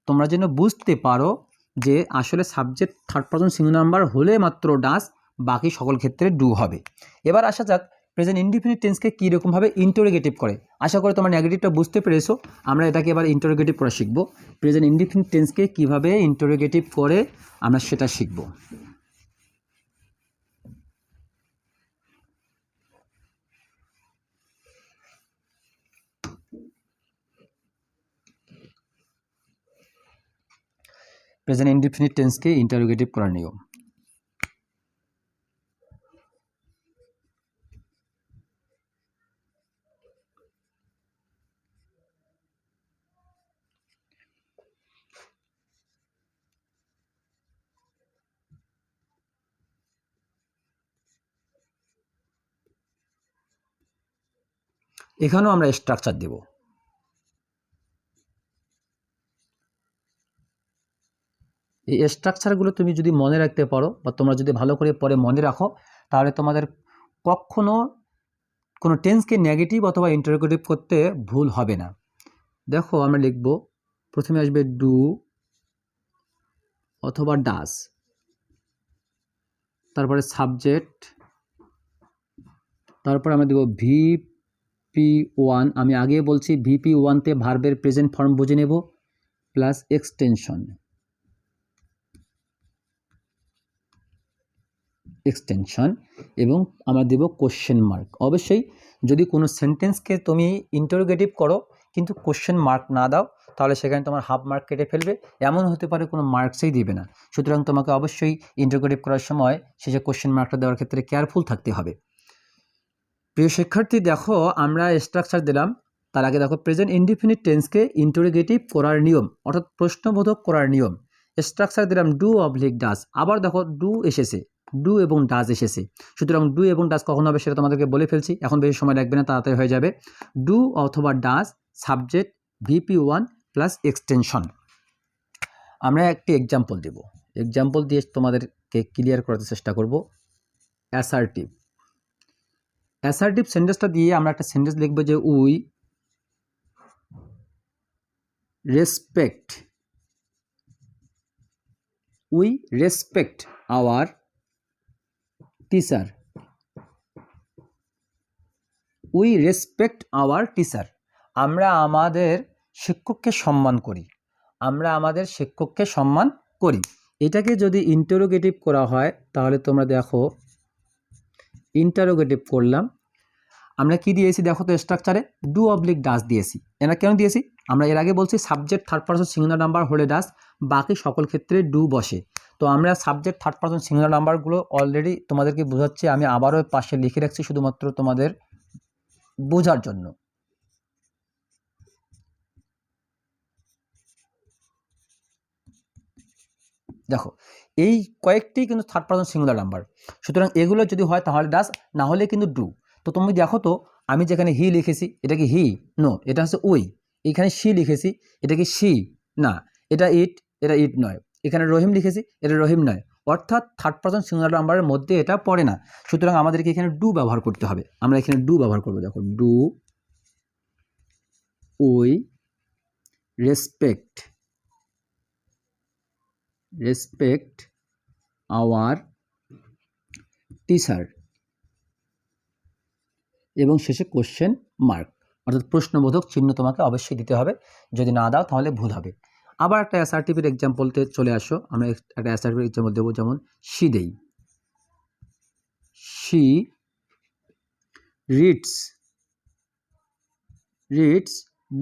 তোমরা যেন বুঝতে পারো যে আসলে subject third person singular number হলে মাত্র ডাস, বাকি সকল ক্ষেত্রে ডু হবে। এবার আসা যাক প্রেজেন্ট ইনডিফিনিট টেন্সকে কীরকমভাবে ইন্টারোগেটিভ করে। আশা করি তোমরা নেগেটিভটা বুঝতে পেরেছো, আমরা এটাকে এবার ইন্টারোগেটিভ করা শিখব। প্রেজেন্ট ইনডিফিনিট টেন্সকে কীভাবে ইন্টারোগেটিভ করে আমরা সেটা শিখব। প্রেজেন্ট ইনডিফিনিট টেন্সকে ইন্টারোগেটিভ করার নিয়ম। এখানেও আমরা স্ট্রাকচার দেব। এই স্ট্রাকচারগুলো তুমি যদি মনে রাখতে পারো বা তোমরা যদি ভালো করে পরে মনে রাখো তাহলে তোমাদের কখনো কোনো টেন্সকে নেগেটিভ অথবা ইন্টারোগেটিভ করতে ভুল হবে না। দেখো আমরা লিখব, প্রথমে আসবে ডু অথবা ডাস, তারপরে সাবজেক্ট, তারপরে আমরা দেব VP1। আমি আগে বলছি VP1তে ভার্বের প্রেজেন্ট ফর্ম বুঝে নেব, প্লাস এক্সটেনশন এবং আমরা দেব কোশ্চেন মার্ক। অবশ্যই যদি কোনো সেন্টেন্সকে তুমি ইন্টারোগেটিভ করো কিন্তু কোশ্চেন মার্ক না দাও তাহলে সেখানে তোমার হাফ মার্ক কেটে ফেলবে, এমন হতে পারে কোনো মার্কসই দিবে না। সুতরাং তোমাকে অবশ্যই ইন্টারোগেটিভ করার সময় শেষে কোশ্চেন মার্কটা দেওয়ার ক্ষেত্রে কেয়ারফুল থাকতে হবে। প্রিয় শিক্ষার্থী, দেখো আমরা স্ট্রাকচার দিলাম, তার আগে দেখো প্রেজেন্ট ইনডিফিনিট টেন্সকে ইন্টারোগেটিভ করার নিয়ম অর্থাৎ প্রশ্নবোধক করার নিয়ম। স্ট্রাকচার দিলাম ডু অবলিক ডাস, আবার দেখো ডু এসেছে, ডু এবং ডাস এসেছে, সুতরাং ডু এবং ডাস কখন হবে সেটা তোমাদেরকে বলে ফেলছি, এখন বেশি সময় লাগবে না, তাড়াতাড়ি হয়ে যাবে। ডু অথবা ডাস, সাবজেক্ট VP1 প্লাস এক্সটেনশন। আমরা একটি এক্সাম্পল দেব, এক্সাম্পল দিয়ে তোমাদেরকে ক্লিয়ার করাতে চেষ্টা করব। অ্যাসার্টিভ সেন্টেন্সটা দিয়ে আমরা একটা সেন্টেন্স লিখব যে উই রেসপেক্ট আওয়ার টিচার। আমরা আমাদের শিক্ষককে সম্মান করি। এটাকে যদি ইন্টারোগেটিভ করা হয় তাহলে তোমরা দেখো ইন্টারোগেটিভ করলাম, আমরা কি দিয়েছি দেখো তো স্ট্রাকচারে ডু অবলিক ডাস দিয়েছি। এরা কেন দিয়েছি? আমরা এর আগে বলছি subject third person singular number হলে ডাস, বাকি সকল ক্ষেত্রে ডু বসে। তো আমরা সাবজেক্ট থার্ড পারসন সিঙ্গুলার নাম্বারগুলো অলরেডি তোমাদেরকে বোঝাচ্ছি, আমি আবারও পাশে লিখে রাখছি শুধুমাত্র তোমাদের বোঝার জন্য। দেখো এই কয়েকটি কিন্তু থার্ড পারসন সিঙ্গুলার নাম্বার, সুতরাং এগুলো যদি হয় তাহলে ডাস, না হলে কিন্তু ডু। তো তুমি দেখো তো আমি যেখানে হি লিখেছি এটা কি হি? নো, এটা হচ্ছে উই। এখানে শি লিখেছি, এটা কি শি? না, এটা ইট, এটা ইট নয়। এখানে রহিম লিখেছি, এটা রহিম নয়। অর্থাৎ থার্ড পারসন সিঙ্গুলার নাম্বারের মধ্যে এটা পড়ে না, সুতরাং আমাদেরকে এখানে ডু ব্যবহার করতে হবে। আমরা এখানে ডু ব্যবহার করবো। দেখো do we respect our teacher, এবং শেষে কোশ্চেন মার্ক, অর্থাৎ প্রশ্নবোধক চিহ্ন তোমাকে অবশ্যই দিতে হবে, যদি না দাও তাহলে ভুল হবে। আবার একটা অ্যাসার্টিভের এক্সাম্পলতে চলে আসো, আমরা একটা অ্যাসার্টিভের এক্সাম্পল দেবো, যেমন শি দেই, শি রিডস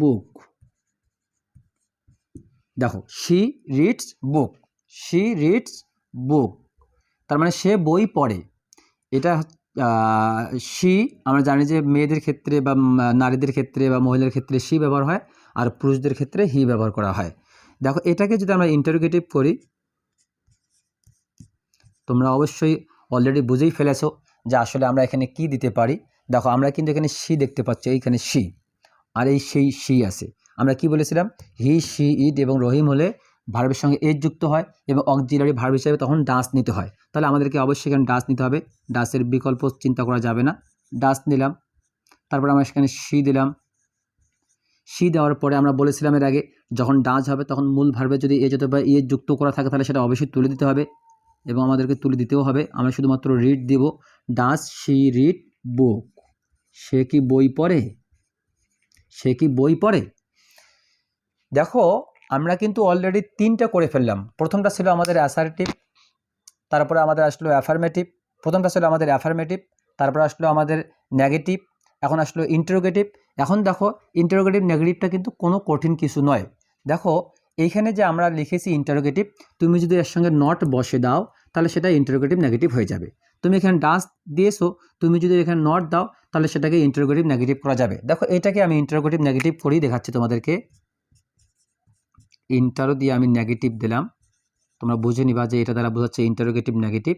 বুক। দেখো শি রিডস বুক, তার মানে সে বই পড়ে। এটা শি আমরা জানি যে মেয়েদের ক্ষেত্রে বা নারীদের ক্ষেত্রে বা মহিলার ক্ষেত্রে শি ব্যবহার হয়, আর পুরুষদের ক্ষেত্রে হি ব্যবহার করা হয়। দেখো এটাকে যদি আমরা ইন্টারোগেটিভ করি, তোমরা অবশ্যই অলরেডি বুঝেই ফেলেছো যে আসলে আমরা এখানে কি দিতে পারি। দেখো আমরা কিন্তু এখানে শি দেখতে পাচ্ছি, এইখানে শি, আর এই সেই শি আছে। আমরা কি বলেছিলাম? হি, শি, ইট এবং রহিম হলে ভার্বের সঙ্গে এজ যুক্ত হয় এবং অক্সিলারি ভার্ব হিসেবে তখন ডাস নিতে হয়। তাহলে আমাদেরকে অবশ্যই এখানে ডাস নিতে হবে, ডাসের বিকল্প চিন্তা করা যাবে না। ডাস নিলাম, তারপর আমরা সেখানে শি দিলাম। শি দেওয়ার পরে আমরা বলেছিলাম এর আগে, যখন ডাস হবে তখন মূল ভার্বে যদি এজ অথবা ইয়ে যুক্ত করা থাকে তাহলে সেটা অবশ্যই তুলে দিতে হবে, এবং আমাদেরকে তুলে দিতেও হবে। আমরা শুধুমাত্র রিড দিব। Does she read book? সে কি বই পড়ে? দেখো আমরা কিন্তু অলরেডি তিনটা করে ফেললাম। প্রথমটা ছিল আমাদের অ্যাসার্টিভ, তারপরে আমাদের আসলো অ্যাফার্মেটিভ। প্রথমটা ছিল আমাদের অ্যাফার্মেটিভ, তারপরে আসলো আমাদের নেগেটিভ, এখন আসলো ইন্টারোগেটিভ। এখন দেখো ইন্টারোগেটিভ নেগেটিভটা কিন্তু কোনো কঠিন কিছু নয়। দেখো এইখানে যে আমরা লিখেছি ইন্টারোগেটিভ, তুমি যদি এর সঙ্গে নট বসে দাও তাহলে সেটা ইন্টারোগেটিভ নেগেটিভ হয়ে যাবে। তুমি এখানে ডাস দিয়েছো, তুমি যদি এখানে নট দাও তাহলে সেটাকে ইন্টারোগেটিভ নেগেটিভ করা যাবে। দেখো এটাকে আমি ইন্টারোগেটিভ নেগেটিভ করেই দেখাচ্ছি তোমাদেরকে। ইন্টারো দিয়ে আমি নেগেটিভ দিলাম, তোমরা বুঝে নিবা যে এটা দ্বারা বোঝাচ্ছে ইন্টারোগেটিভ নেগেটিভ।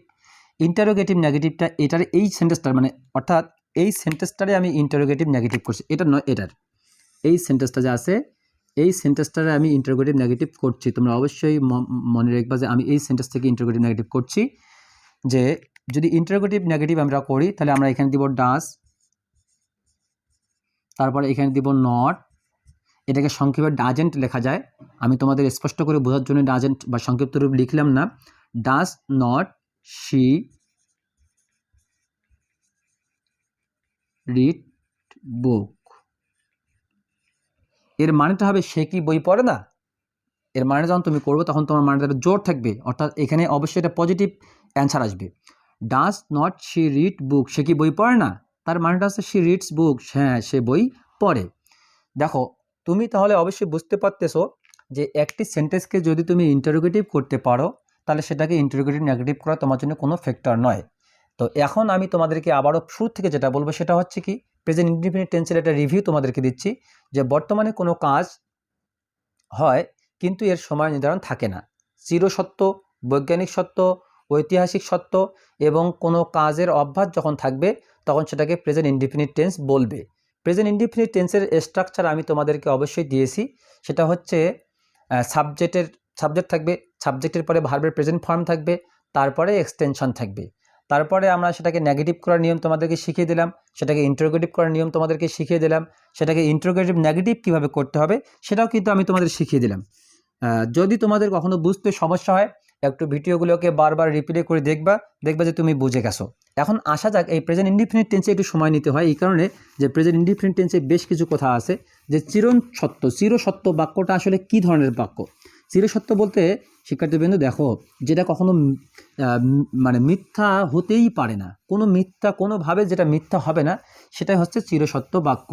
ইন্টারোগেটিভ নেগেটিভটা এটার এই সেন্টেন্সটার মানে অর্থাৎ এই সেন্টেন্সটারে আমি ইন্টারোগেটিভ নেগেটিভ করছি, এটা নয়, এটার এই সেন্টেন্সটা যে আছে এই সেন্টেন্সটারে আমি ইন্টারোগেটিভ নেগেটিভ করছি। তোমরা অবশ্যই মনে রাখবা যে আমি এই সেন্টেন্স থেকে ইন্টারোগেটিভ নেগেটিভ করছি। যে যদি ইন্টারোগেটিভ নেগেটিভ আমরা করি তাহলে আমরা এখানে দিব ডাস, তারপরে এখানে দিব নট, এটাকে সংক্ষেপে ডাজেন্ট লেখা যায়। আমি তোমাদের স্পষ্ট করে বোঝার জন্য ডাজেন্ট বা সংক্ষিপ্ত রূপ লিখলাম না। ডাস নট শি রিড বুক? এর মানেটা হবে সে কি বই পড়ে না। এর মানে যখন তুমি করবে তখন তোমার মানেটা জোর থাকবে, অর্থাৎ এখানে অবশ্যই এটা পজিটিভ অ্যান্সার আসবে। Does not she read book? সে কি বই পড়ে না? তার মানেটা হচ্ছে শি রিডস বুক, হ্যাঁ সে বই পড়ে। দেখো তুমি তাহলে অবশ্যই বুঝতে পারতেছো যে একটি সেন্টেন্সকে যদি তুমি ইন্টারোগেটিভ করতে পারো তাহলে সেটাকে ইন্টারোগেটিভ নেগেটিভ করা তোমার জন্য কোনো ফ্যাক্টর নয়। তো এখন আমি তোমাদেরকে আবারও শুরু থেকে যেটা বলবো সেটা হচ্ছে কি, প্রেজেন্ট ইনডিফিনিট টেন্সের একটা রিভিউ তোমাদেরকে দিচ্ছি। যে বর্তমানে কোনো কাজ হয় কিন্তু এর সময় নির্ধারণ থাকে না। চিরসত্য, বৈজ্ঞানিক সত্য, ঐতিহাসিক সত্য এবং কোনো কাজের অভ্যাস যখন থাকবে তখন সেটাকে প্রেজেন্ট ইনডিফিনিট টেন্স বলবে। প্রেজেন্ট ইনডিফিনিট টেন্সের স্ট্রাকচার আমি তোমাদেরকে অবশ্যই দিয়েছি। সেটা হচ্ছে সাবজেক্ট থাকবে, সাবজেক্টের পরে ভার্বের প্রেজেন্ট ফর্ম থাকবে, তারপরে এক্সটেনশন থাকবে, তারপরে আমরা সেটাকে নেগেটিভ করার নিয়ম তোমাদেরকে শিখিয়ে দিলাম, সেটাকে ইন্টারোগেটিভ করার নিয়ম তোমাদেরকে শিখিয়ে দিলাম, সেটাকে ইন্টারোগেটিভ নেগেটিভ কীভাবে করতে হবে সেটাও কিন্তু আমি তোমাদের শিখিয়ে দিলাম। যদি তোমাদের কখনো বুঝতে সমস্যা হয় একটু ভিডিওগুলোকে বারবার রিপ্লে করে দেখবা যে তুমি বুঝে গেছো। এখন আসা যাক এই প্রেজেন্ট ইনডিফিনিট টেন্সে একটু সময় নিতে হয় এই কারণে যে প্রেজেন্ট ইনডিফিনিট টেন্সে বেশ কিছু কথা আছে। যে চিরসত্য বাক্যটা আসলে কি ধরনের বাক্য? চিরসত্য বলতে শিক্ষার্থীবৃন্দ দেখো, যেটা কখনো মানে মিথ্যা হতেই পারে না, কোনোভাবে যেটা মিথ্যা হবে না সেটাই হচ্ছে চিরসত্য বাক্য।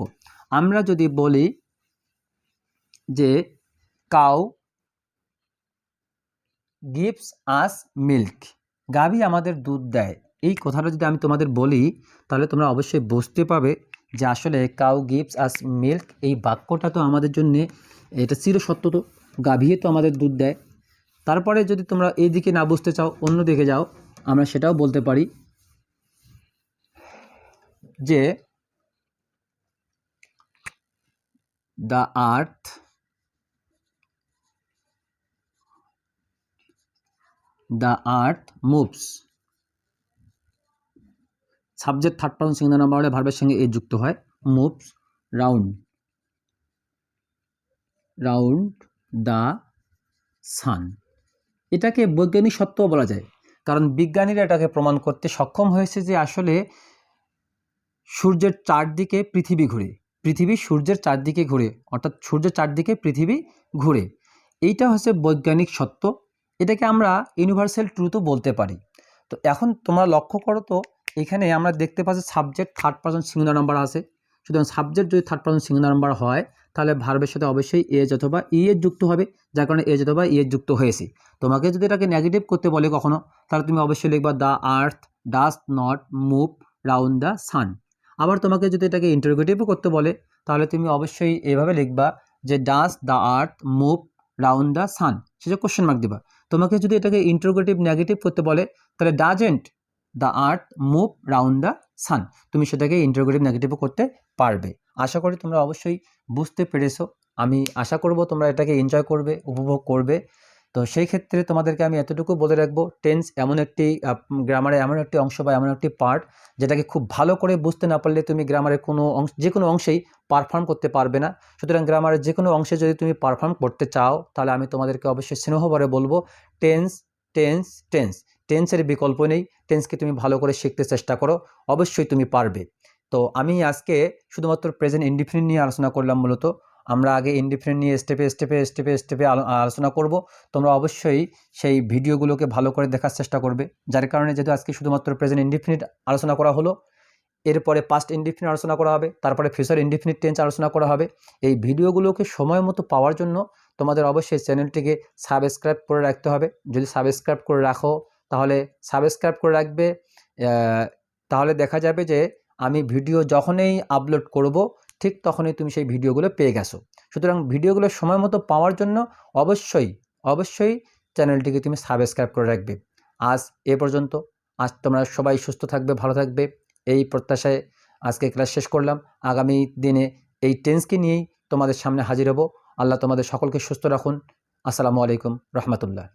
আমরা যদি বলি যে কাউ গিভস আস মিল্ক, গাভী আমাদের দুধ দেয়। এই কথাটা যদি আমি তোমাদের বলি তাহলে তোমরা অবশ্যই বুঝতে পারবে যে আসলে কাউ গিভস আস মিল্ক এই বাক্যটা তো আমাদের জন্য এটা চিরসত্য, তো গাভী তো আমাদের দুধ দেয়। তারপরে যদি তোমরা এই দিকে না বুঝতে চাও, অন্য দিকে যাও, আমরা সেটাও বলতে পারি যে the earth moves. Subject third person singular number হলে ভার্বের সঙ্গে এ যুক্ত হয়, মুভস রাউন্ড দ্য সান। এটাকে বৈজ্ঞানিক সত্যও বলা যায়, কারণ বিজ্ঞানীরা এটাকে প্রমাণ করতে সক্ষম হয়েছে যে আসলে সূর্যের চারদিকে পৃথিবী ঘুরে, পৃথিবী সূর্যের চারদিকে ঘুরে, অর্থাৎ সূর্যের চারদিকে পৃথিবী ঘুরে। এইটা হচ্ছে বৈজ্ঞানিক সত্য, এটাকে আমরা ইউনিভার্সাল ট্রুথও বলতে পারি। তো এখন তোমরা লক্ষ্য করো তো, এখানে আমরা দেখতে পাচ্ছি subject third person singular number আছে। সুতরাং সাবজেক্ট যদি থার্ড পারসন সিঙ্গুলার নাম্বার হয় তাহলে ভার্বের সাথে অবশ্যই এজ অথবা এর যুক্ত হবে, যার কারণে এজ অথবা এর যুক্ত হয়েছে। তোমাকে যদি এটাকে নেগেটিভ করতে বলে কখনো, তাহলে তুমি অবশ্যই লিখবা the earth does not move round the sun. আবার তোমাকে যদি এটাকে ইন্টারোগেটিভও করতে বলে তাহলে তুমি অবশ্যই এভাবে লিখবা যে does the earth move round the sun, সেটা কোশ্চেন মার্ক দিবা। তোমাকে যদি এটাকে ইন্টারোগেটিভ নেগেটিভ করতে বলে তাহলে doesn't the earth move round the sun, তুমি সেটাকে ইন্টারোগেটিভ নেগেটিভও করতে পারবে। আশা করি তোমরা অবশ্যই বুঝতে পেরেছো। আমি আশা করব তোমরা এটাকে এনজয় করবে, উপভোগ করবে। তো সেই ক্ষেত্রে তোমাদেরকে আমি এতটুকু বলে রাখবো, টেন্স এমন একটি গ্রামারে এমন একটি অংশ বা এমন একটি পার্ট যেটাকে খুব ভালো করে বুঝতে না পারলে তুমি গ্রামারের কোনো অংশ, যে কোনো অংশেই পারফর্ম করতে পারবে না। সুতরাং গ্রামারের যে কোনো অংশে যদি তুমি পারফর্ম করতে চাও তাহলে আমি তোমাদেরকে অবশ্যই স্নেহভরে বলবো টেন্স টেন্স টেন্স, টেন্সের বিকল্প নেই। টেন্সকে তুমি ভালো করে শিখতে চেষ্টা করো, অবশ্যই তুমি পারবে। তো আমি আজকে শুধুমাত্র প্রেজেন্ট ইনডিফিনিট নিয়ে আলোচনা করলাম। মূলত আমরা আগে ইনডিফিনিট নিয়ে স্টেপে আলোচনা করব। তোমরা অবশ্যই সেই ভিডিওগুলোকে ভালো করে দেখার চেষ্টা করবে, যার কারণে যেহেতু আজকে শুধুমাত্র প্রেজেন্ট ইনডিফিনিট আলোচনা করা হলো, এরপরে পাস্ট ইনডিফিনিট আলোচনা করা হবে, তারপরে ফিউচার ইনডিফিনিট টেন্স আলোচনা করা হবে। এই ভিডিওগুলোকে সময় মতো পাওয়ার জন্য তোমাদের অবশ্যই চ্যানেলটিকে সাবস্ক্রাইব করে রাখতে হবে। যদি সাবস্ক্রাইব করে রাখো তাহলে সাবস্ক্রাইব করে রাখবে, তাহলে দেখা যাবে যে আমি ভিডিও যখনই আপলোড করব ঠিক তখনই তুমি সেই ভিডিওগুলো পেয়ে গেছো। সুতরাং ভিডিওগুলো সময় মতো পাওয়ার জন্য অবশ্যই চ্যানেলটিকে তুমি সাবস্ক্রাইব করে রাখবে। আজ এ পর্যন্ত। আজ তোমরা সবাই সুস্থ থাকবে, ভালো থাকবে, এই প্রত্যাশায় আজকে ক্লাস শেষ করলাম। আগামী দিনে এই টেন্সকে নিয়েই তোমাদের সামনে হাজির হব। আল্লাহ তোমাদের সকলকে সুস্থ রাখুন। আসসালামু আলাইকুম রহমতুল্লাহ।